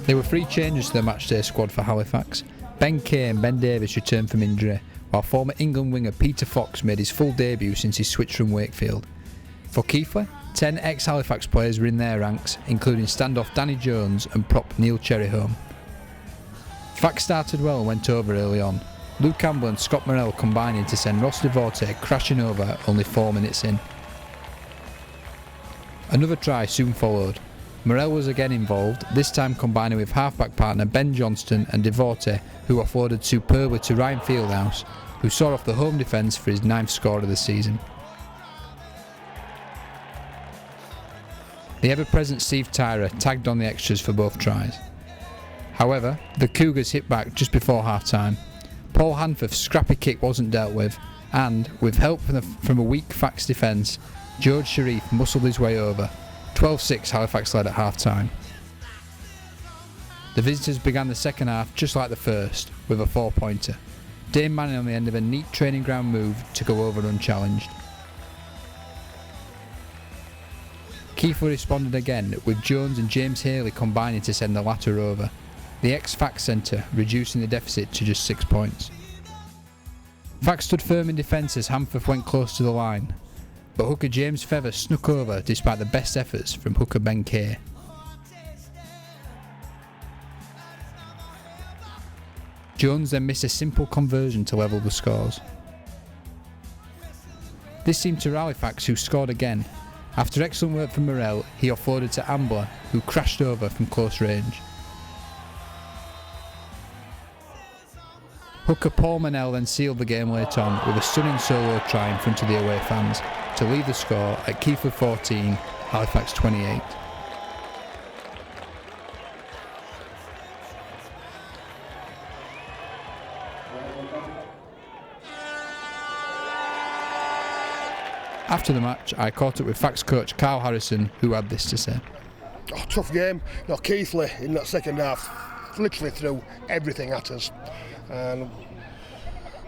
There were 3 changes to the matchday squad for Halifax. Ben Kay and Ben Davis returned from injury, while former England winger Peter Fox made his full debut since his switch from Wakefield. For Keighley, 10 ex-Halifax players were in their ranks, including standoff Danny Jones and prop Neil Cherryholm. Fax started well and went over early on. Luke Campbell and Scott Morrell combining to send Ross Devorte crashing over only 4 minutes in. Another try soon followed. Morrell was again involved, this time combining with halfback partner Ben Johnston and Devorte, who offloaded superbly to Ryan Fieldhouse, who saw off the home defence for his 9th score of the season. The ever-present Steve Tyrer tagged on the extras for both tries. However, the Cougars hit back just before half-time. Paul Hanforth's scrappy kick wasn't dealt with, and, with help from a weak Fax defence, George Sharif muscled his way over. 12-6 Halifax led at half-time. The visitors began the second half just like the first, with a 4-pointer. Dane Manning on the end of a neat training ground move to go over unchallenged. Keighley responded again, with Jones and James Haley combining to send the latter over. The ex-Fax centre reducing the deficit to just 6 points. Fax stood firm in defence as Hanforth went close to the line, but hooker James Feather snuck over despite the best efforts from hooker Ben Kay. Jones then missed a simple conversion to level the scores. This seemed to Halifax, who scored again. After excellent work from Morrell, he offloaded to Ambler, who crashed over from close range. Hooker Paul Manell then sealed the game late on with a stunning solo try in front of the away fans to lead the score at Keighley 14, Halifax 28. After the match, I caught up with Fax coach Carl Harrison, who had this to say. Tough game. Keighley in that second half literally threw everything at us. And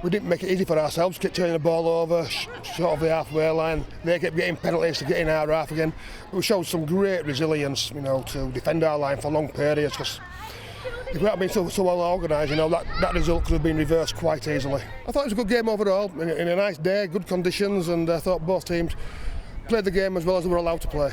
we didn't make it easy for ourselves, kept turning the ball over, short of the halfway line. They kept getting penalties to get in our half again. We showed some great resilience, to defend our line for long periods, because if we hadn't been so well organised, that result could have been reversed quite easily. I thought it was a good game overall, in a nice day, good conditions, and I thought both teams played the game as well as they were allowed to play.